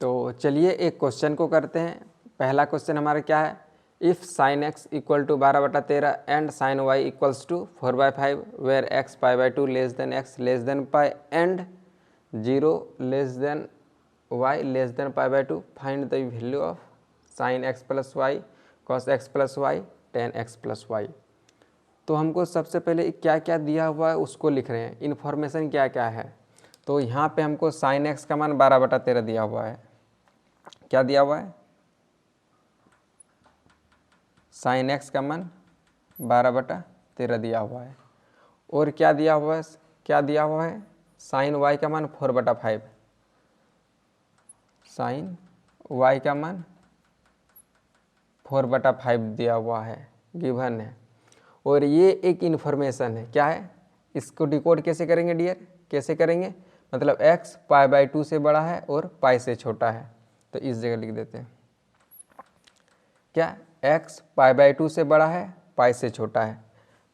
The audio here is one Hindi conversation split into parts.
तो चलिए एक क्वेश्चन को करते हैं। पहला क्वेश्चन हमारा क्या है, if sine X equal to 12/13 and sine Y equals to 4/5 where X π/2 less than X less than pi and 0 less than Y less than π/2, find the value of sine X plus Y cos X plus Y tan X plus Y. तो हमको सबसे पहले क्या क्या दिया हुआ है उसको लिख रहे हैं, इन्फॉर्मेशन क्या क्या है। तो यहाँ पे हमको साइन एक्स का मान 12/13 दिया हुआ है। क्या दिया हुआ है, साइन एक्स का मान 12/13 दिया हुआ है। और क्या दिया हुआ है, क्या दिया हुआ है, साइन वाई का मान 4/5, साइन वाई का मान 4/5 दिया हुआ है, गिवन है। और ये एक इन्फॉर्मेशन है, क्या है, इसको डिकोड कैसे करेंगे डियर, कैसे करेंगे, मतलब x π/2 से बड़ा है और पाई से छोटा है। तो इस जगह लिख देते हैं क्या, x π/2 से बड़ा है पाई से छोटा है,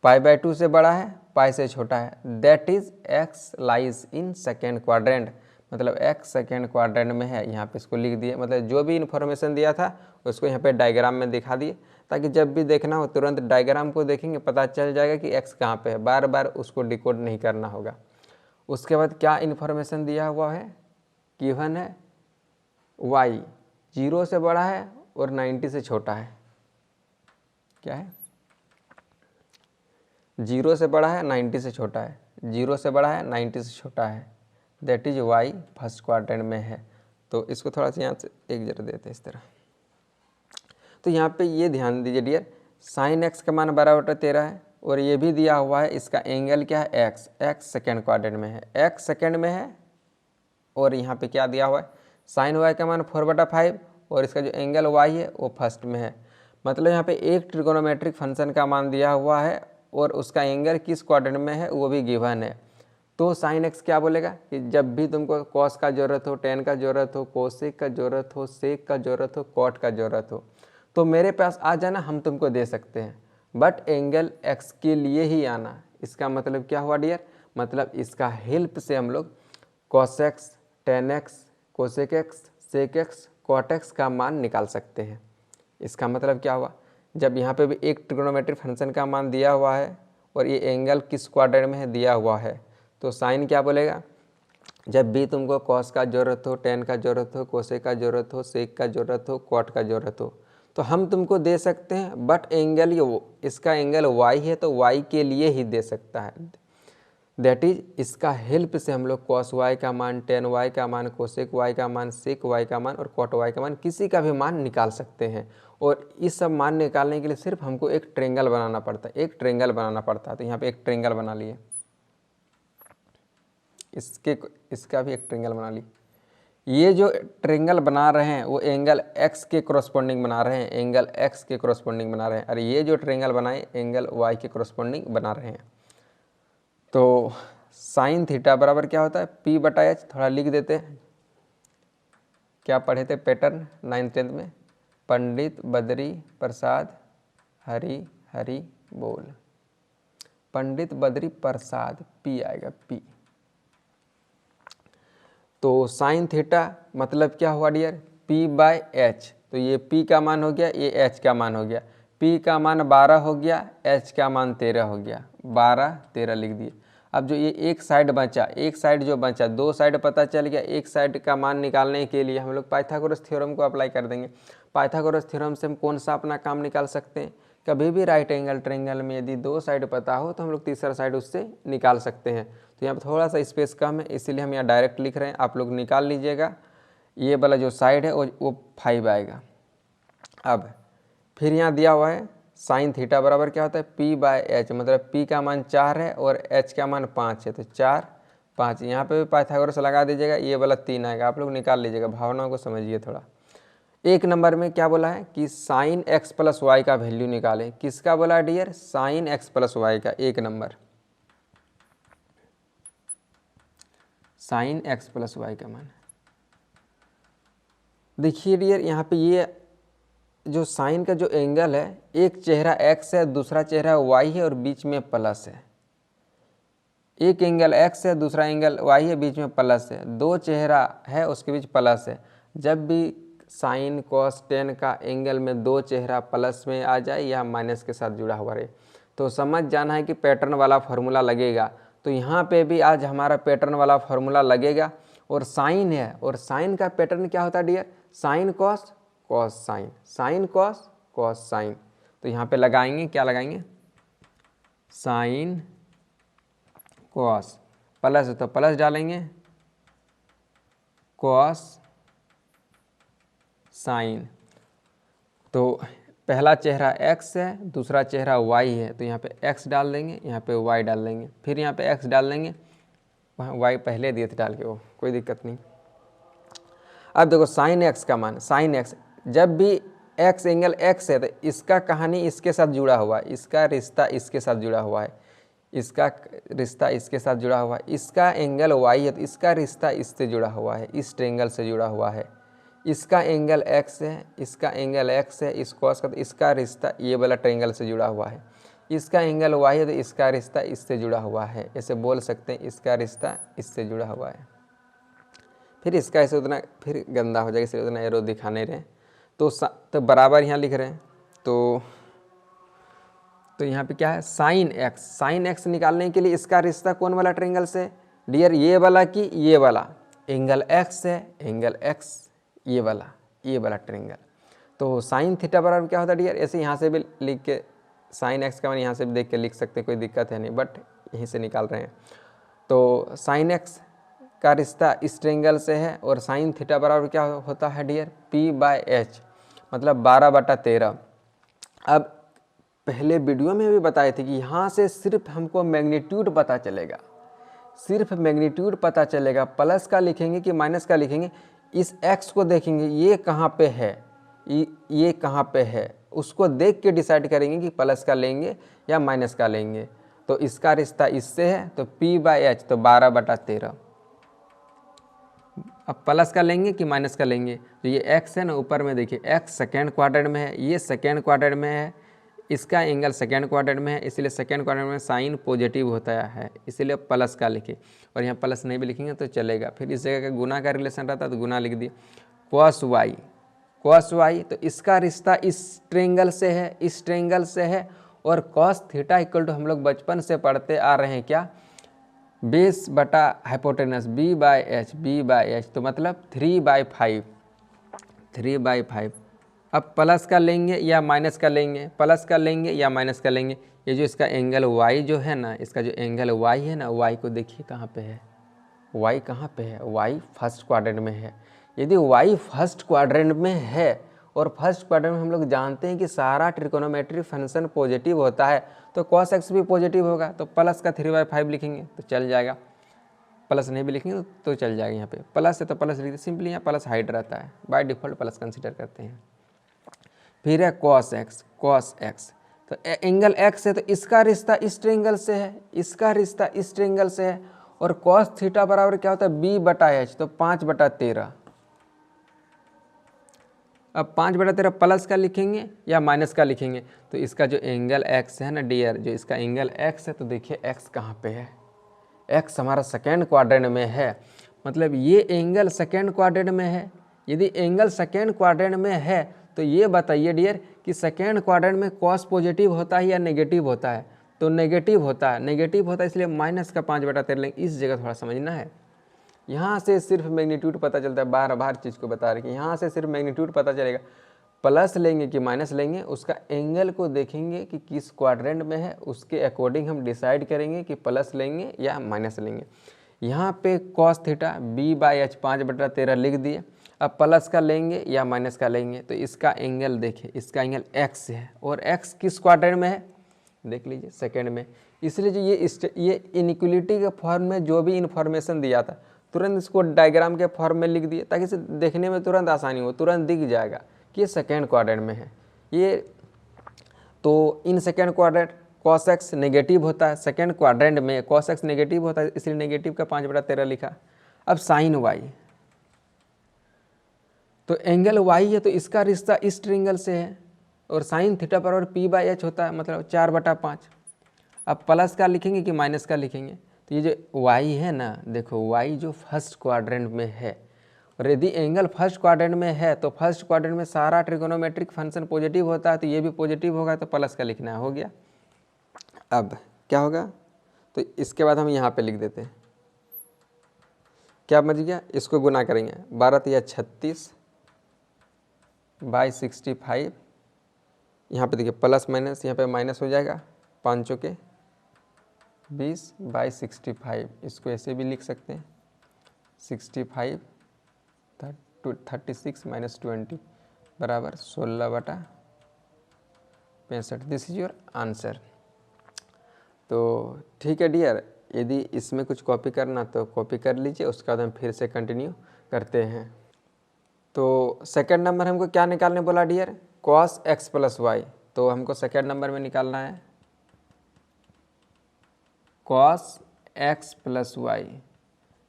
π/2 से बड़ा है पाई से छोटा है, that is x lies in second quadrant, मतलब x सेकेंड क्वाड्रेंट में है। यहाँ पे इसको लिख दिए, मतलब जो भी इन्फॉर्मेशन दिया था उसको यहाँ पे डायग्राम में दिखा दिए, ताकि जब भी देखना हो तुरंत डायग्राम को देखेंगे पता चल जाएगा कि x कहाँ पे है, बार बार उसको डिकोड नहीं करना होगा। उसके बाद क्या इन्फॉर्मेशन दिया हुआ है, गिवन है y 0 से बड़ा है और 90 से छोटा है। क्या है, 0 से बड़ा है 90 से छोटा है, 0 से बड़ा है 90 से छोटा है, that is y first quadrant में है। तो इसको थोड़ा सा यहाँ से एक जरा देते हैं इस तरह। तो यहाँ पे ये ध्यान दीजिए डियर, साइन एक्स का मान 12/13 है और ये भी दिया हुआ है, इसका एंगल क्या है एक्स, एक्स सेकेंड क्वाड्रेंट में है, एक्स सेकेंड में है। और यहाँ पे क्या दिया हुआ है, साइन वाई का मान 4/5 और इसका जो एंगल वाई है वो फर्स्ट में है। मतलब यहाँ पे एक ट्रिगोनोमेट्रिक फंक्शन का मान दिया हुआ है और उसका एंगल किस क्वाड्रेंट में है वो भी गिवन है। तो साइन एक्स क्या बोलेगा कि जब भी तुमको कॉस का जरूरत हो, टेन का जरूरत हो, कोसेक का जरूरत हो, सेक का जरूरत हो, कॉट का जरूरत हो, तो मेरे पास आ जाना, हम तुमको दे सकते हैं, बट एंगल एक्स के लिए ही आना। इसका मतलब क्या हुआ डियर, मतलब इसका हेल्प से हम लोग cos X, tan X, cosec X, sec X, cot X का मान निकाल सकते हैं। इसका मतलब क्या हुआ, जब यहाँ पे भी एक ट्रिगोनोमेट्रिक फंक्शन का मान दिया हुआ है और ये एंगल किस क्वाड्रेंट में है दिया हुआ है, तो साइन क्या बोलेगा, जब भी तुमको कॉस का जरूरत हो, टेन का जरूरत हो, कोसेक का जरूरत हो, सेक का जरूरत हो, कॉट का जरूरत हो, तो हम तुमको दे सकते हैं, बट एंगल ये इसका एंगल वाई है तो वाई के लिए ही दे सकता है। दैट इज इसका हेल्प से हम लोग कॉस वाई का मान, टेन वाई का मान, कोसेक वाई का मान, सेक वाई का मान और कॉट वाई का मान, किसी का भी मान निकाल सकते हैं। और इस सब मान निकालने के लिए सिर्फ हमको एक ट्रेंगल बनाना पड़ता है, एक ट्रेंगल बनाना पड़ता है। तो यहाँ पे एक ट्रेंगल बना लिए, इसका भी एक ट्रेंगल बना ली। ये जो ट्रेंगल बना रहे हैं वो एंगल एक्स के कोरस्पोंडिंग बना रहे हैं, एंगल एक्स के कोरस्पोंडिंग बना रहे हैं, और ये जो ट्रेंगल बनाए एंगल वाई के कोरस्पोंडिंग बना रहे हैं। तो साइन थीटा बराबर क्या होता है, P/H, थोड़ा लिख देते हैं। क्या पढ़े थे पैटर्न 9th-10th में, पंडित बद्री प्रसाद हरी हरी बोल, पंडित बद्री प्रसाद, P आएगा P। तो साइन थीटा मतलब क्या हुआ डियर, P/H। तो ये P का मान हो गया, ये H का मान हो गया। P का मान 12 हो गया, H का मान 13 हो गया, 12 13 लिख दिए। अब जो ये एक साइड बचा, एक साइड जो बचा, दो साइड पता चल गया, एक साइड का मान निकालने के लिए हम लोग पाइथागोरस थ्योरम को अप्लाई कर देंगे। पाइथागोरस थ्योरम से हम कौन सा अपना काम निकाल सकते हैं, कभी भी राइट एंगल ट्रायंगल में यदि दो साइड पता हो तो हम लोग तीसरा साइड उससे निकाल सकते हैं। तो यहाँ पर थोड़ा सा स्पेस कम है, इसीलिए हम यहाँ डायरेक्ट लिख रहे हैं, आप लोग निकाल लीजिएगा। ये वाला जो साइड है वो 5 आएगा। अब फिर यहाँ दिया हुआ है साइन थीटा बराबर क्या होता है, P/H, मतलब P का मान 4 है और H का मान 5 है, तो 4 5, यहाँ पे भी पाइथागोरस लगा दीजिएगा, ये वाला 3 आएगा। आप लोग निकाल लीजिएगा, भावनाओं को समझिए थोड़ा। एक नंबर में क्या बोला है कि साइन एक्स प्लस वाई का वैल्यू निकालें, किसका बोला dear, sine X plus Y का, एक number sine X plus Y का मान। देखिए डियर, यहाँ पे ये जो साइन का जो एंगल है, एक चेहरा x है, दूसरा चेहरा y है और बीच में प्लस है। एक एंगल x है, दूसरा एंगल y है, बीच में प्लस है। दो चेहरा है उसके बीच प्लस है। जब भी साइन कॉस टेन का एंगल में दो चेहरा प्लस में आ जाए या माइनस के साथ जुड़ा हुआ रहे तो समझ जाना है कि पैटर्न वाला फार्मूला लगेगा। तो यहाँ पे भी आज हमारा पैटर्न वाला फार्मूला लगेगा और साइन है, और साइन का पैटर्न क्या होता है dear, sine cos cos sine, sine cos cos sine. तो यहाँ पे लगाएंगे, क्या लगाएंगे, साइन कॉस, प्लस तो प्लस डालेंगे, कॉस साइन। तो पहला चेहरा x है, दूसरा चेहरा y है, तो यहाँ पे x डाल देंगे, यहाँ पे y डाल देंगे, फिर यहाँ पे x डाल देंगे, वहाँ y पहले दिए थे डाल के, वो कोई दिक्कत नहीं। अब देखो साइन x का मान, साइन x, जब भी x एंगल x है तो इसका कहानी इसके साथ जुड़ा हुआ है, इसका रिश्ता इसके साथ जुड़ा हुआ है, इसका रिश्ता इसके साथ जुड़ा हुआ है, इसका एंगल y है तो इसका रिश्ता इससे जुड़ा हुआ है, इस ट्रेंगल से जुड़ा हुआ है, इसका एंगल x है, इसका एंगल x है, इस कॉस का, तो इसका रिश्ता ये वाला ट्रायंगल से जुड़ा हुआ है, इसका एंगल y है तो इसका रिश्ता इससे जुड़ा हुआ है, ऐसे बोल सकते हैं इसका रिश्ता इससे जुड़ा हुआ है। फिर इसका ऐसे उतना फिर गंदा हो जाएगा, इसलिए उतना एरो दिखा नहीं रहे, तो बराबर यहाँ लिख रहे हैं। तो यहाँ पे क्या है, साइन x, साइन x निकालने के लिए इसका रिश्ता कौन वाला ट्रायंगल से डियर, ये वाला कि ये वाला, एंगल x है, एंगल x ये वाला ट्रायंगल। तो साइन थीटा बराबर क्या होता है डियर, ऐसे यहाँ से भी लिख के साइन एक्स का मान यहाँ से भी देख के लिख सकते हैं, कोई दिक्कत है नहीं, बट यहीं से निकाल रहे हैं। तो साइन एक्स का रिश्ता इस ट्रायंगल से है, और साइन थीटा बराबर क्या होता है डियर, p/h, मतलब 12/13। अब पहले वीडियो में भी बताए थे कि यहाँ से सिर्फ हमको मैग्नीट्यूड पता चलेगा, सिर्फ मैग्नीट्यूड पता चलेगा, प्लस का लिखेंगे कि माइनस का लिखेंगे, इस x को देखेंगे ये कहाँ पे है, ये कहाँ पे है, उसको देख के डिसाइड करेंगे कि प्लस का लेंगे या माइनस का लेंगे। तो इसका रिश्ता इससे है, तो p/h, तो 12/13। अब प्लस का लेंगे कि माइनस का लेंगे, तो ये x है ना, ऊपर में देखिए x सेकेंड क्वाड्रेंट में है, ये सेकेंड क्वाड्रेंट में है, इसका एंगल सेकेंड क्वाड्रेंट में है, इसलिए सेकेंड क्वाड्रेंट में साइन पॉजिटिव होता है, इसीलिए प्लस का लिखे, और यहाँ प्लस नहीं भी लिखेंगे तो चलेगा। फिर इस जगह का गुना का रिलेशन रहता है तो गुना लिख दिए, cos y, cos y, तो इसका रिश्ता इस ट्रायंगल से है, इस ट्रायंगल से है, और cos थीटा इक्वल टू हम लोग बचपन से पढ़ते आ रहे हैं क्या, बेस बटा हाइपोटेनस, b/h, तो मतलब 3/5, 3/5। अब प्लस का लेंगे या माइनस का लेंगे, प्लस का लेंगे या माइनस का लेंगे, ये जो इसका एंगल y जो है ना, इसका जो एंगल y है ना, y को देखिए कहाँ पे है, y कहाँ पे है, y फर्स्ट क्वाड्रेंट में है। यदि y फर्स्ट क्वाड्रेंट में है, और फर्स्ट क्वाड्रेंट में हम लोग जानते हैं कि सारा ट्रिकोनोमेट्री फंक्शन पॉजिटिव होता है, तो cos x भी पॉजिटिव होगा, तो प्लस का 3/5 लिखेंगे तो चल जाएगा, प्लस नहीं भी लिखेंगे तो चल जाएगा। यहाँ पे प्लस है तो प्लस लिखते, सिंपली यहाँ प्लस हाइट रहता है, बाय डिफ़ॉल्ट प्लस कंसिडर करते हैं। फिर है cos x, तो एंगल x है तो इसका रिश्ता इस ट्रायंगल से है, इसका रिश्ता इस ट्रायंगल से है, और cos थीटा बराबर क्या होता है, b/h, तो 5/13। अब 5/13 प्लस का लिखेंगे या माइनस का लिखेंगे, तो इसका जो एंगल x है ना डियर, जो इसका एंगल x है, तो देखिए x कहाँ पे है, x हमारा सेकेंड क्वाड्रेंट में है, मतलब ये एंगल सेकेंड क्वाड्रेंट में है। यदि एंगल सेकेंड क्वाड्रेंट में है तो ये बताइए डियर कि सेकेंड क्वाड्रेंट में cos पॉजिटिव होता है या नेगेटिव होता है, तो नेगेटिव होता है, नेगेटिव होता है, इसलिए माइनस का 5/13 लेंगे। इस जगह थोड़ा समझना है, यहाँ से सिर्फ मैग्नीट्यूड पता चलता है, बार बार चीज़ को बता रहे कि यहाँ से सिर्फ मैग्नीट्यूड पता चलेगा, प्लस लेंगे कि माइनस लेंगे, उसका एंगल को देखेंगे कि किस क्वाड्रेंट में है, उसके अकॉर्डिंग हम डिसाइड करेंगे कि प्लस लेंगे या माइनस लेंगे। यहाँ पे cos थीटा b/h 5/13 लिख दिए। अब प्लस का लेंगे या माइनस का लेंगे, तो इसका एंगल देखिए, इसका एंगल x है, और x किस क्वाड्रेंट में है, देख लीजिए सेकेंड में। इसलिए जो ये इनइक्वलिटी के फॉर्म में जो भी इन्फॉर्मेशन दिया था, तुरंत इसको डायग्राम के फॉर्म में लिख दिए, ताकि इसे देखने में तुरंत आसानी हो, तुरंत दिख जाएगा कि ये सेकेंड क्वाड्रेंट में है ये। तो in second quadrant cos x negative होता है, सेकेंड क्वाड्रेंट में cos x नेगेटिव होता है, इसलिए नेगेटिव का 5/13 लिखा। अब साइन y, तो एंगल y है तो इसका रिश्ता इस ट्रायंगल से है, और साइन थीटा बराबर p/h होता है, मतलब 4/5। अब प्लस का लिखेंगे कि माइनस का लिखेंगे, तो ये जो y है ना, देखो y जो फर्स्ट क्वाड्रेंट में है, और यदि एंगल फर्स्ट क्वाड्रेंट में है तो फर्स्ट क्वाड्रेंट में सारा ट्रिगोनोमेट्रिक फंक्शन पॉजिटिव होता है, तो ये भी पॉजिटिव होगा, तो प्लस का लिखना हो गया। अब क्या होगा, तो इसके बाद हम यहाँ पे लिख देते हैं, क्या बच गया, इसको गुना करेंगे 12 या 36 बाई 65, यहाँ पे देखिए प्लस माइनस, यहाँ पे माइनस हो जाएगा, 5 चौके 20 बाई 65, इसको ऐसे भी लिख सकते हैं 65 36 माइनस 20 बराबर 16/65। This is your answer. तो ठीक है डियर, यदि इसमें कुछ कॉपी करना तो कॉपी कर लीजिए, उसके बाद हम फिर से कंटिन्यू करते हैं। तो सेकंड नंबर हमको क्या निकालने बोला dear, cos x plus Y. तो हमको सेकंड नंबर में निकालना है cos x प्लस वाई।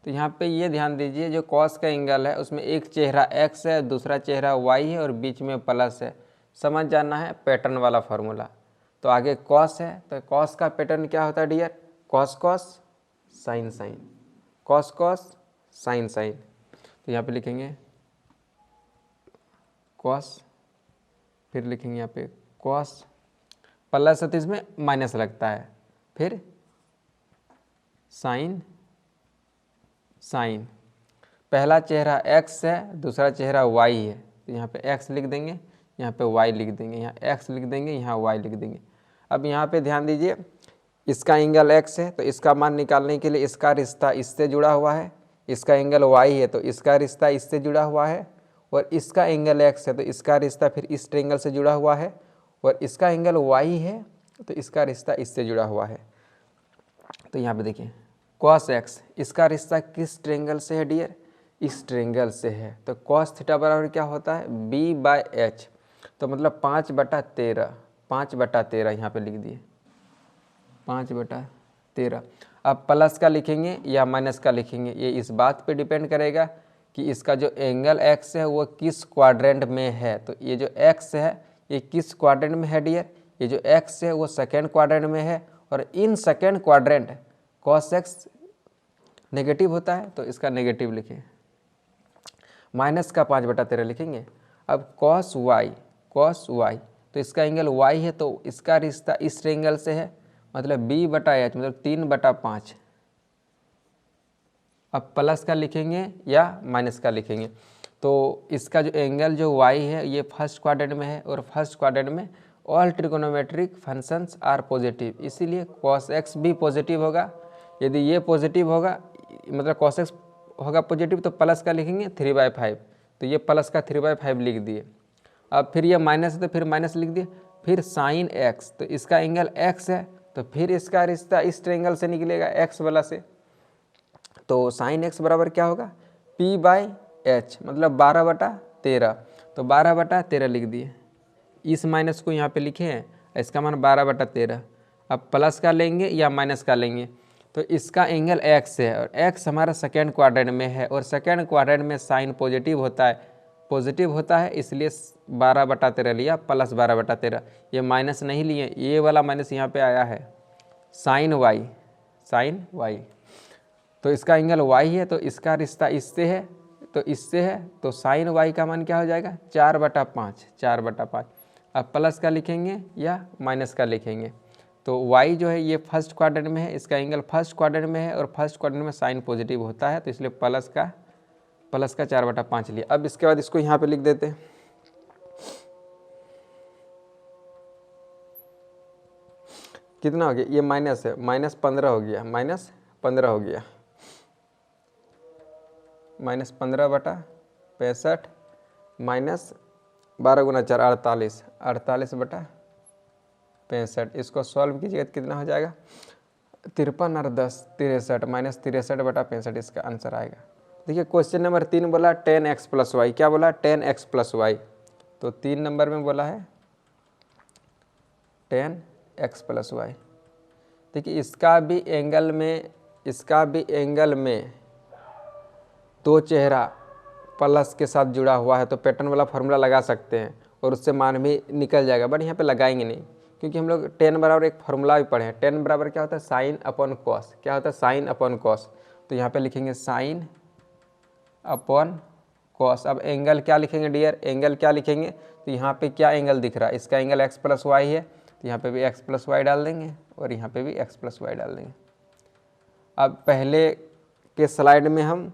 तो यहाँ पे ये ध्यान दीजिए, जो cos का एंगल है उसमें एक चेहरा x है, दूसरा चेहरा y है और बीच में प्लस है। समझ जाना है पैटर्न वाला फार्मूला। तो आगे cos है, तो cos का पैटर्न क्या होता है dear, cos cos sin sin, cos cos sin sin। तो यहाँ पे लिखेंगे cos, फिर लिखेंगे यहाँ पे cos, प्लस है तो इसमें माइनस लगता है, फिर sin sin। पहला चेहरा x है, दूसरा चेहरा y है, तो यहाँ पे x लिख देंगे, यहाँ पे y लिख देंगे, यहाँ x लिख देंगे, यहाँ y लिख देंगे। अब यहाँ पे ध्यान दीजिए, इसका एंगल x है तो इसका मान निकालने के लिए इसका रिश्ता इससे जुड़ा हुआ है, इसका एंगल y है तो इसका रिश्ता इससे जुड़ा हुआ है, और इसका एंगल x है तो इसका रिश्ता फिर इस ट्रेंगल से जुड़ा हुआ है, और इसका एंगल y है तो इसका रिश्ता इससे जुड़ा हुआ है। तो यहाँ पे देखिए cos x, इसका रिश्ता किस ट्रेंगल से है डियर, इस ट्रेंगल से है, तो cos थीटा बराबर क्या होता है b/h, तो मतलब 5/13, 5/13 यहाँ पे लिख दिए 5/13। अब प्लस का लिखेंगे या माइनस का लिखेंगे, ये इस बात पे डिपेंड करेगा कि इसका जो एंगल x है वो किस क्वाड्रेंट में है। तो ये जो x है ये किस क्वाड्रेंट में है डियर, ये जो x है वो सेकेंड क्वाड्रेंट में है, और in second quadrant cos x negative होता है तो इसका नेगेटिव लिखें, माइनस का 5/13 लिखेंगे। अब cos y, तो इसका एंगल y है तो इसका रिश्ता इस ट्रेंगल से है, मतलब b/h मतलब 3/5। अब प्लस का लिखेंगे या माइनस का लिखेंगे, तो इसका जो एंगल जो y है ये फर्स्ट क्वाड्रेंट में है, और फर्स्ट क्वाड्रेंट में all trigonometric functions are positive, इसीलिए cos x भी पॉजिटिव होगा। यदि ये पॉजिटिव होगा मतलब cos x होगा पॉजिटिव, तो प्लस का लिखेंगे 3/5, तो ये प्लस का 3/5 लिख दिए। अब फिर ये माइनस है तो फिर माइनस लिख दिए, फिर sin x, तो इसका एंगल x है तो फिर इसका रिश्ता इस ट्रेंगल से निकलेगा x वाला से, तो sin x बराबर क्या होगा p/h मतलब 12/13, तो 12/13 लिख दिए। इस माइनस को यहाँ पे लिखे हैं, इसका मान 12/13। अब प्लस का लेंगे या माइनस का लेंगे, तो इसका एंगल x है और x हमारा सेकेंड क्वाड्रेंट में है, और सेकेंड क्वाड्रेंट में साइन पॉजिटिव होता है, इसलिए 12/13 लिया प्लस 12/13। ये माइनस नहीं लिए, ये वाला माइनस यहाँ पे आया है sin y, तो इसका एंगल y है तो इसका रिश्ता इससे है तो sin y का मान क्या हो जाएगा 4/5। अब प्लस का लिखेंगे या माइनस का लिखेंगे, तो y जो है ये फर्स्ट क्वाड्रेंट में है, इसका एंगल फर्स्ट क्वाड्रेंट में है, और फर्स्ट क्वाड्रेंट में साइन पॉजिटिव होता है, तो इसलिए प्लस का 4/5 लिया। अब इसके बाद इसको यहाँ पे लिख देते हैं, कितना हो गया, ये माइनस है, -15 हो गया, -15 हो गया, -15/65 माइनस 12 × 4 48, 48/65। इसको सॉल्व कीजिएगा तो कितना हो जाएगा 53 और 10 63, -63/65 इसका आंसर आएगा। देखिए क्वेश्चन नंबर 3 बोला 10x + y, क्या बोला 10x + y, तो 3 नंबर में बोला है 10x + y। देखिए इसका भी एंगल में दो चेहरा प्लस के साथ जुड़ा हुआ है, तो पैटर्न वाला फार्मूला लगा सकते हैं और उससे मान भी निकल जाएगा, बट यहाँ पे लगाएंगे नहीं, क्योंकि हम लोग 10 बराबर एक फार्मूला भी पढ़े हैं। 10 बराबर क्या होता है sin/cos, क्या होता है sin/cos, तो यहाँ पे लिखेंगे sin/cos कॉस। अब एंगल क्या लिखेंगे डियर, एंगल क्या लिखेंगे, तो यहाँ पे क्या एंगल दिख रहा है, इसका एंगल x प्लस वाई है, तो यहाँ पे भी x प्लस वाई डाल देंगे और यहाँ पे भी x प्लस वाई डाल देंगे। अब पहले के स्लाइड में हम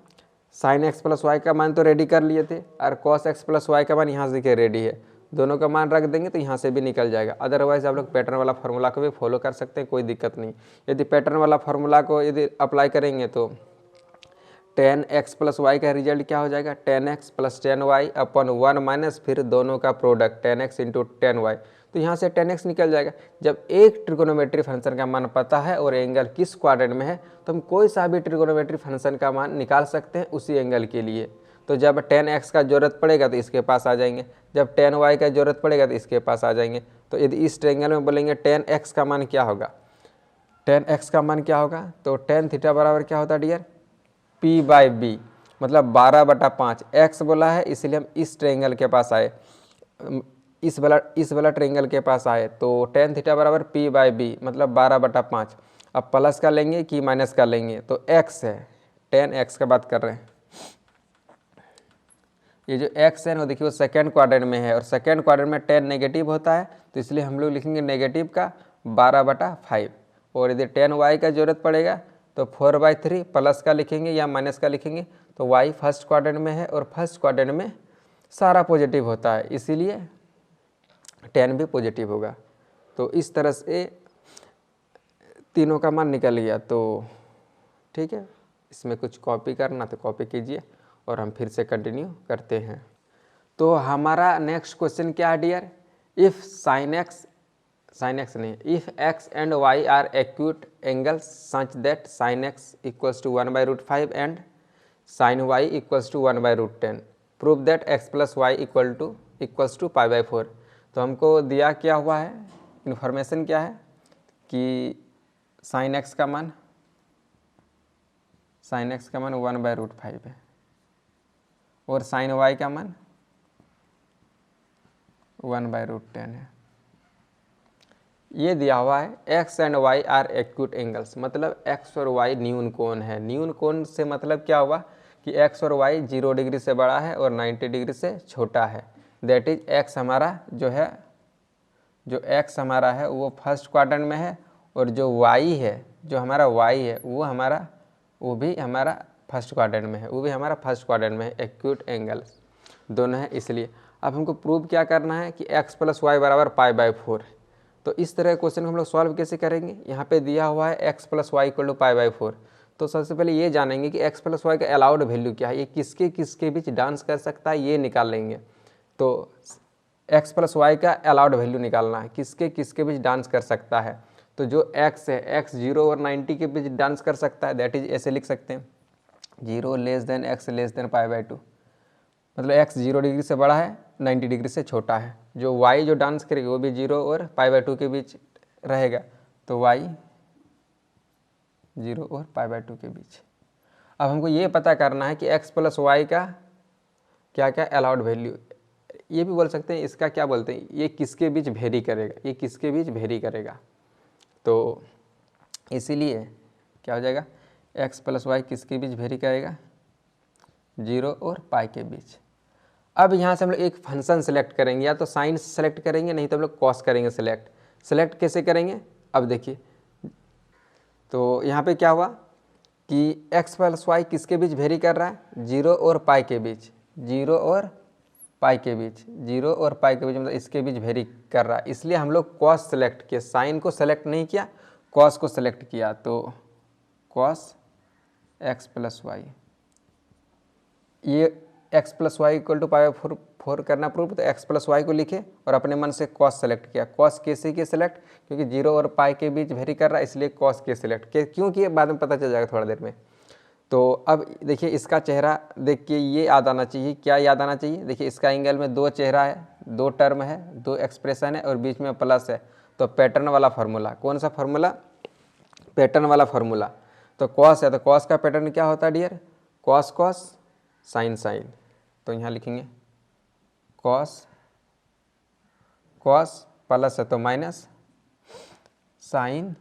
साइन x प्लस वाई का मान तो रेडी कर लिए थे और कॉस x प्लस वाई का मान यहाँ से देखिए रेडी है, दोनों का मान रख देंगे तो यहाँ से भी निकल जाएगा। अदरवाइज आप लोग पैटर्न वाला फार्मूला को भी फॉलो कर सकते हैं, कोई दिक्कत नहीं। यदि पैटर्न वाला फार्मूला को यदि अप्लाई करेंगे तो tan x प्लस वाई का रिजल्ट क्या हो जाएगा, tan x plus tan y अपन 1 माइनस फिर दोनों का product tan x into tan y, तो यहाँ से tan x निकल जाएगा। जब एक ट्रिगोनोमेट्री फंक्शन का मान पता है और एंगल किस क्वाड्रेंट में है तो हम कोई सा भी ट्रिगोनोमेट्री फंक्शन का मान निकाल सकते हैं उसी एंगल के लिए। तो जब tan x का जरूरत पड़ेगा तो इसके पास आ जाएंगे, जब tan y का जरूरत पड़ेगा तो इसके पास आ जाएंगे। तो यदि इस ट्रायंगल में बोलेंगे tan x का मान क्या होगा, tan x का मान क्या होगा, तो tan थीटा बराबर क्या होता है डियर, p बाई बी, मतलब 12/5। x बोला है इसलिए हम इस ट्रायंगल के पास आए, इस वाला ट्रायंगल के पास आए, तो tan थीटा बराबर p बाई बी मतलब 12/5। अब प्लस का लेंगे कि माइनस का लेंगे, तो x है, tan x का बात कर रहे हैं। ये जो x है वो देखिए वो सेकेंड क्वाड्रेंट में है और सेकेंड क्वाड्रेंट में tan नेगेटिव होता है, तो इसलिए हम लोग लिखेंगे नेगेटिव का 12/5। और यदि tan y का जरूरत पड़ेगा तो 4/3, प्लस का लिखेंगे या माइनस का लिखेंगे, तो y फर्स्ट क्वाड्रेंट में है और फर्स्ट क्वाड्रेंट में सारा पॉजिटिव होता है, इसीलिए tan भी पॉजिटिव होगा। तो इस तरह से तीनों का मान निकल गया। तो ठीक है, इसमें कुछ कॉपी करना तो कॉपी कीजिए और हम फिर से कंटिन्यू करते हैं। तो हमारा नेक्स्ट क्वेश्चन क्या है dear, if if x and y are acute angles such that sin x equals to 1/5 and sin y equals to 1/10, prove that x plus Y equals to π/4। तो हमको दिया क्या हुआ है, इन्फॉर्मेशन क्या है कि sin x का मान 1/5 है और sin y का मान 1/10 है। ये दिया हुआ है x and y are acute angles, मतलब x और y न्यून कोण है। न्यून कोण से मतलब क्या हुआ कि x और y 0 डिग्री से बड़ा है और 90 डिग्री से छोटा है। दैट इज x हमारा जो x हमारा है वो फर्स्ट क्वाड्रेंट में है और जो y है, जो हमारा y है वो भी हमारा फर्स्ट क्वाड्रेंट में है, वो भी हमारा फर्स्ट क्वाड्रेंट में है। एक्यूट एंगल्स दोनों है इसलिए। अब हमको प्रूव क्या करना है कि x प्लस वाई बराबर π/4। तो इस तरह के क्वेश्चन को हम लोग सॉल्व कैसे करेंगे, यहाँ पे दिया हुआ है x plus Y equal to π/4। तो सबसे पहले ये जानेंगे कि x प्लस वाई का अलाउड वैल्यू क्या है, ये किसके किसके बीच डांस कर सकता है ये निकाल लेंगे। तो x प्लस वाई का अलाउड वैल्यू निकालना है, किसके किसके बीच डांस कर सकता है। तो जो x है, x 0 और 90 के बीच डांस कर सकता है, दैट इज ऐसे लिख सकते हैं 0 less than x less than π/2, मतलब x 0 डिग्री से बड़ा है 90 डिग्री से छोटा है। जो y जो डांस करेगा वो भी 0 और π/2 के बीच रहेगा, तो y 0 और π/2 के बीच। अब हमको ये पता करना है कि x प्लस वाई का क्या क्या अलाउड वैल्यू, ये भी बोल सकते हैं इसका क्या बोलते हैं, ये किसके बीच वेरी करेगा, ये किसके बीच वेरी करेगा। तो इसीलिए क्या हो जाएगा, x प्लस वाई किसके बीच वेरी करेगा, 0 और पाई के बीच। अब यहाँ से हम लोग एक फंक्शन सेलेक्ट करेंगे, या तो साइन सेलेक्ट करेंगे नहीं तो हम लोग कॉस करेंगे सेलेक्ट कैसे करेंगे। अब देखिए तो यहाँ पे क्या हुआ कि x प्लस वाई किसके बीच वेरी कर रहा है, 0 और पाई के बीच, 0 और पाई के बीच, 0 और पाई के बीच मतलब इसके बीच वेरी कर रहा है, इसलिए हम लोग कॉस सेलेक्ट किया, साइन को सेलेक्ट नहीं किया, कॉस को सेलेक्ट किया। तो कॉस x प्लस वाई, ये x plus Y equal to π/4 करना प्रूफ, तो x प्लस वाई को लिखे और अपने मन से कॉस सेलेक्ट किया। कॉस कैसे किए सेलेक्ट, क्योंकि 0 और पाई के बीच वेरी कर रहा है इसलिए कॉस के सेलेक्ट क्यों किए बाद में पता चल जाएगा थोड़ा देर में। तो अब देखिए इसका चेहरा देख के ये याद आना चाहिए, क्या याद आना चाहिए, देखिए इसका एंगल में 2 चेहरा है, 2 टर्म है, 2 एक्सप्रेशन है और बीच में प्लस है। तो पैटर्न वाला फार्मूला, कौन सा फार्मूला, पैटर्न वाला फार्मूला। तो कॉस है तो कॉस का पैटर्न क्या होता है dear, cos cos sine sine. तो यहाँ लिखेंगे कॉस कॉस प्लस है तो माइनस साइन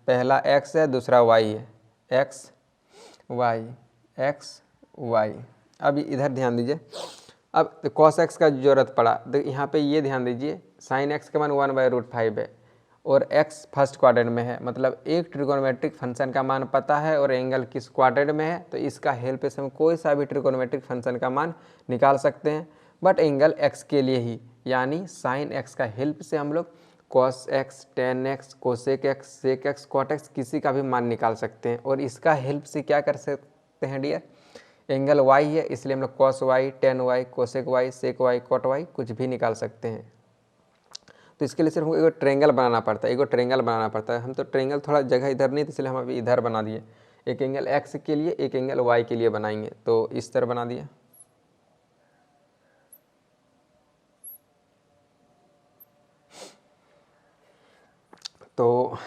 पहला x है दूसरा y है, x वाई। अब इधर ध्यान दीजिए, अब कॉस एक्स का जरूरत पड़ा तो यहाँ पे ये ध्यान दीजिए साइन एक्स का मान 1/√5 है और एक्स फर्स्ट क्वाड्रेंट में है, मतलब एक ट्रिगोनोमेट्रिक फंक्शन का मान पता है और एंगल किस क्वाड्रेंट में है, तो इसका हेल्प से हम कोई सा भी ट्रिगोनोमेट्रिक फंक्शन का मान निकाल सकते हैं, बट एंगल एक्स के लिए ही, यानी साइन एक्स का हेल्प से हम लोग cos X, tan X, cosec X, sec X, cot X किसी का भी मान निकाल सकते हैं। और इसका हेल्प से क्या कर सकते हैं डियर, एंगल वाई है इसलिए हम लोग cos Y, tan Y, cosec Y, sec Y, cot Y कुछ भी निकाल सकते हैं। तो इसके लिए सिर्फ हमको एक ट्रेंगल बनाना पड़ता है, एक ट्रेंगल बनाना पड़ता है। हम तो ट्रेंगल थोड़ा जगह इधर नहीं थी इसलिए हम अभी इधर बना दिए, एक एंगल एक्स के लिए एक एंगल वाई के लिए बनाएंगे, तो इस तरह बना दिया। तो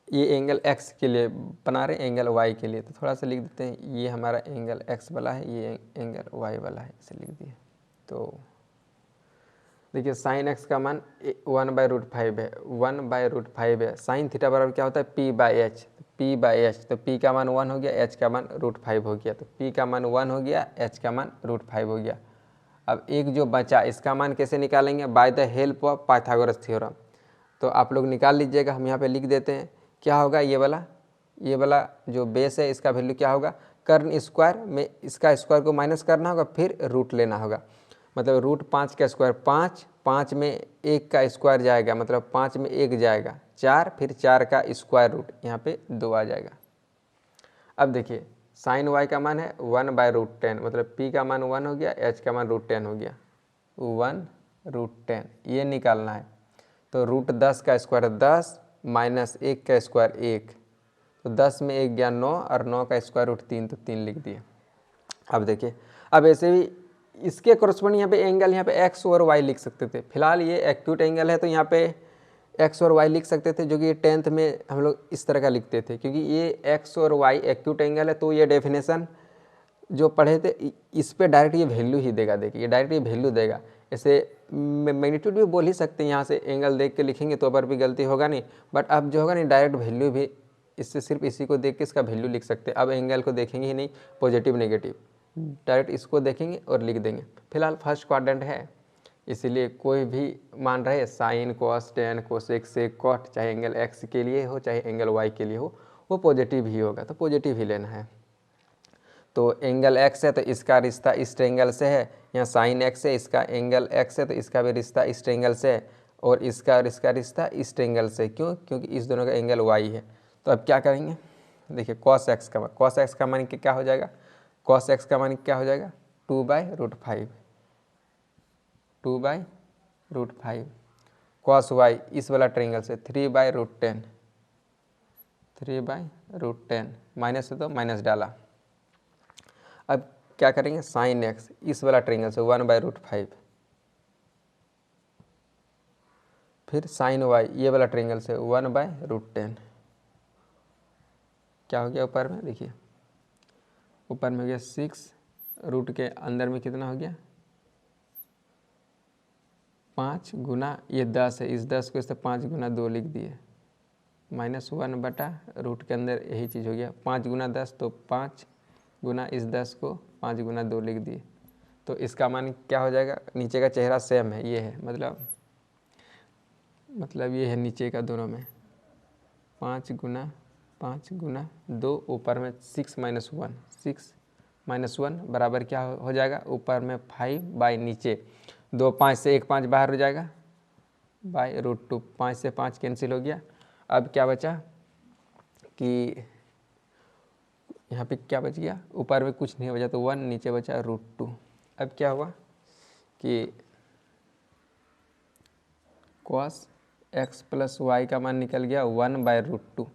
ये एंगल एक्स के लिए बना रहे हैं, एंगल वाई के लिए तो थोड़ा सा लिख देते हैं, ये हमारा एंगल एक्स वाला है, ये एंगल वाई वाला है, इसे लिख दिए। तो देखिए साइन एक्स का मान 1/√5 है, 1/√5 है। साइन थीटा बराबर क्या होता है p/h, p/h, तो p का मान 1 हो गया, h का मान √5 हो गया, तो p का मान 1 हो गया, h का मान √5 हो गया। अब एक जो बचा इसका मान कैसे निकालेंगे, by the help of Pythagoras theorem. तो आप लोग निकाल लीजिएगा, हम यहाँ पे लिख देते हैं क्या होगा, ये वाला जो बेस है इसका वैल्यू क्या होगा, कर्ण स्क्वायर में इसका स्क्वायर को माइनस करना होगा, फिर रूट लेना होगा, मतलब √5 का स्क्वायर 5, 5 में 1 का स्क्वायर जाएगा, मतलब 5 में 1 जाएगा 4, फिर 4 का स्क्वायर रूट यहाँ पे 2 आ जाएगा। अब देखिए साइन वाई का मान है 1/√10, मतलब p का मान 1 हो गया, h का मान √10 हो गया, 1/10 ये निकालना है। तो √10 का स्क्वायर 10 माइनस 1 का स्क्वायर 1, तो 10 में 1 गया 9 और 9 का स्क्वायर रूट 3, तो 3 लिख दिए। अब देखिए, अब ऐसे भी इसके कोरस्पॉन्डिंग यहाँ पे एंगल यहाँ पे एक्स और वाई लिख सकते थे। फिलहाल ये एक्यूट एंगल है तो यहाँ पे एक्स और वाई लिख सकते थे, जो कि 10th में हम लोग इस तरह का लिखते थे, क्योंकि ये एक्स और वाई एक्यूट एंगल है। तो ये डेफिनेशन जो पढ़े थे इस पे डायरेक्ट ये वैल्यू ही देगा, देखिए डायरेक्ट ये वैल्यू देगा। ऐसे मैग्नीट्यूड भी बोल ही सकते हैं, यहाँ से एंगल देख के लिखेंगे तो पर भी गलती होगा नहीं, बट अब जो होगा नहीं डायरेक्ट वैल्यू भी इससे सिर्फ इसी को देख के इसका वैल्यू लिख सकते हैं। अब एंगल को देखेंगे ही नहीं, पॉजिटिव नेगेटिव, डायरेक्ट इसको देखेंगे और लिख देंगे। फिलहाल फर्स्ट क्वाड्रेंट है इसीलिए कोई भी मान रहे साइन, कॉस, टेन, कोसेक, सेक, कॉट, चाहे एंगल एक्स के लिए हो चाहे एंगल वाई के लिए हो, वो पॉजिटिव ही होगा, तो पॉजिटिव ही लेना है। तो एंगल एक्स है तो इसका रिश्ता इस ट्रायंगल से है, यहाँ साइन एक्स है इसका एंगल एक्स है तो इसका भी रिश्ता इस ट्रायंगल से है, और इसका रिश्ता इस ट्रायंगल से। क्यों? क्योंकि इस दोनों का एंगल वाई है। तो अब क्या करेंगे, देखिए कॉस एक्स का मान क्या हो जाएगा, कॉस एक्स का मान क्या हो जाएगा 2/√5, 2/√5। कॉस वाई इस वाला ट्रायंगल से 3/√10, 3/√10, माइनस है तो माइनस डाला। अब क्या करेंगे, साइन एक्स इस वाला ट्रायंगल से 1/√5, फिर साइन वाई ये वाला ट्रायंगल से 1/√10। क्या हो गया ऊपर में, देखिए ऊपर में हो गया 6, रूट के अंदर में कितना हो गया 5 गुना ये 10 है, इस 10 को इससे 5 गुना 2 लिख दिए, -1/रूट के अंदर यही चीज़ हो गया 5 गुना 10, तो 5 गुना इस 10 को 5 गुना 2 लिख दिए। तो इसका मान क्या हो जाएगा, नीचे का चेहरा सेम है, ये है मतलब ये है नीचे का दोनों में 5 गुना 2, ऊपर में 6 - 1, 6 - 1 बराबर क्या हो जाएगा, ऊपर में 5 नीचे 2, 5 से 1 5 बाहर हो जाएगा /√2, 5 से 5 कैंसिल हो गया। अब क्या बचा कि यहाँ पे क्या बच गया, ऊपर में कुछ नहीं बचा तो 1, नीचे बचा √2। अब क्या हुआ कि cos x + y का मान निकल गया 1/√2।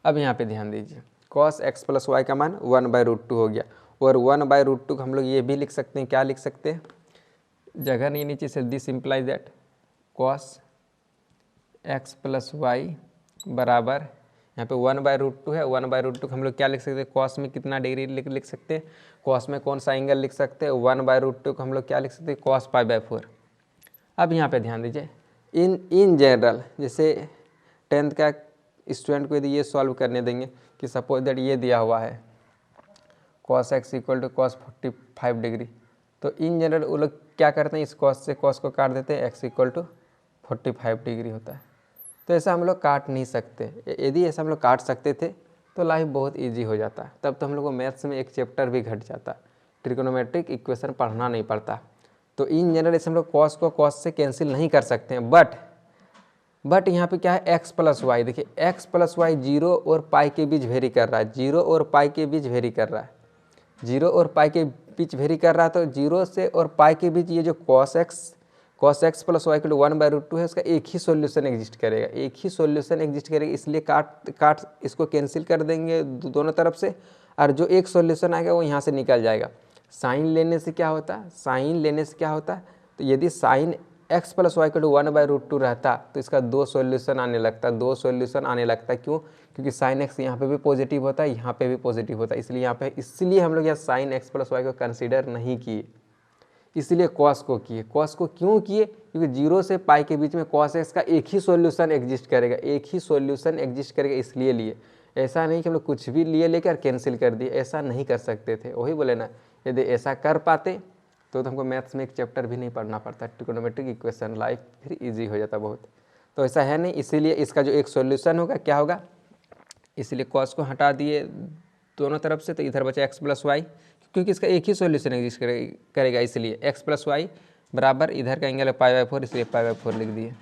अब यहाँ पे ध्यान दीजिए, cos x + y का मान 1/√2 हो गया, और 1/√2 को हम लोग ये भी लिख सकते हैं, क्या लिख सकते हैं, जगह नहीं नीचे से, this implies that cos x + y बराबर, यहाँ पे 1/√2 है, 1/√2 को हम लोग क्या लिख सकते हैं, cos में कितना डिग्री लिख सकते हैं, cos में कौन सा एंगल लिख सकते हैं, 1/√2 को हम लोग क्या लिख सकते हैं, cos π/4। अब यहाँ पे ध्यान दीजिए, इन जनरल जैसे 10th का स्टूडेंट को यदि ये सॉल्व करने देंगे कि सपोज दैट ये दिया हुआ है cos X equal to cos 45 degree. तो इन जनरल वो लोग क्या करते हैं, इस कॉस से कॉस को काट देते हैं, एक्स इक्वल टू 45 डिग्री होता है। तो ऐसा हम लोग काट नहीं सकते। यदि ऐसा हम लोग काट सकते थे तो लाइफ बहुत इजी हो जाता। तब तो हम लोग को मैथ्स में एक चैप्टर भी घट जाता, ट्रिग्नोमेट्रिक इक्वेशन पढ़ना नहीं पड़ता। तो इन जनरल ऐसे हम लोग कॉस को कॉस से कैंसिल नहीं कर सकते हैं। बट यहाँ पे क्या है, एक्स प्लस वाई। देखिए एक्स प्लस वाई 0 और पाई के बीच वेरी कर रहा है, 0 और पाई के बीच वेरी कर रहा है, 0 और पाई के बीच वेरी कर रहा है। तो 0 से और पाई के बीच ये जो cos X plus Y equal to 1/√2 है, इसका एक ही सॉल्यूशन एग्जिस्ट करेगा, एक ही सॉल्यूशन एग्जिस्ट करेगा। इसलिए काट इसको कैंसिल कर देंगे दोनों तरफ से, और जो एक सॉल्यूशन आएगा वो यहाँ से निकल जाएगा। साइन लेने से क्या होता है, साइन लेने से क्या होता है, तो यदि sine X plus Y equal to 1/√2 रहता तो इसका दो सॉल्यूशन आने लगता, दो सॉल्यूशन आने लगता। क्यों? क्योंकि साइन एक्स यहाँ पे भी पॉजिटिव होता है, यहाँ पे भी पॉजिटिव होता है, इसलिए यहाँ पे, इसलिए हम लोग यहाँ साइन एक्स प्लस वाई को कंसीडर नहीं किए, इसलिए कॉस को किए। कॉस को क्यों किए? क्योंकि 0 से पाई के बीच में कॉस एक्स का एक ही सॉल्यूशन एग्जिस्ट करेगा, एक ही सॉल्यूशन एग्जिस्ट करेगा, इसलिए लिए। ऐसा नहीं कि हम लोग कुछ भी लिए लेकर कैंसिल कर दिए, ऐसा नहीं कर सकते थे। वही बोले ना, यदि ऐसा कर पाते तो हमको मैथ्स में एक चैप्टर भी नहीं पढ़ना पड़ता, ट्रिग्नोमेट्रिक इक्वेशन, लाइफ फिर इजी हो जाता बहुत। तो ऐसा है नहीं, इसीलिए इसका जो एक सॉल्यूशन होगा क्या होगा, इसलिए कॉस को हटा दिए दोनों तरफ से, तो इधर बचा एक्स प्लस वाई, क्योंकि इसका एक ही सॉल्यूशन एग्जिस्ट करेगा, इसलिए एक्स प्लस वाई बराबर इधर का एंगल है π/4, इसलिए π/4 लिख दिए।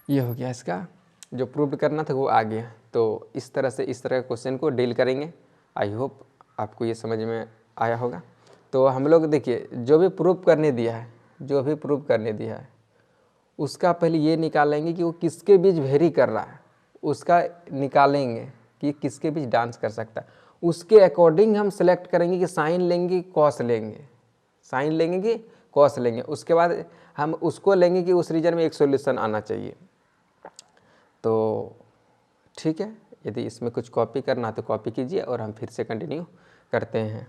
ये हो गया, इसका जो प्रूव करना था वो आ गया। तो इस तरह से इस तरह के क्वेश्चन को डील करेंगे। आई होप आपको ये समझ में आया होगा। तो हम लोग देखिए, जो भी प्रूव करने दिया है, जो भी प्रूव करने दिया है, उसका पहले ये निकालेंगे कि वो किसके बीच वेरी कर रहा है, उसका निकालेंगे कि किसके बीच डांस कर सकता है। उसके अकॉर्डिंग हम सेलेक्ट करेंगे कि साइन लेंगे कॉस लेंगे, साइन लेंगे कि कॉस लेंगे। उसके बाद हम उसको लेंगे कि उस रीजन में एक सॉल्यूशन आना चाहिए। तो ठीक है, यदि इसमें कुछ कॉपी करना तो कॉपी कीजिए और हम फिर से कंटिन्यू करते हैं।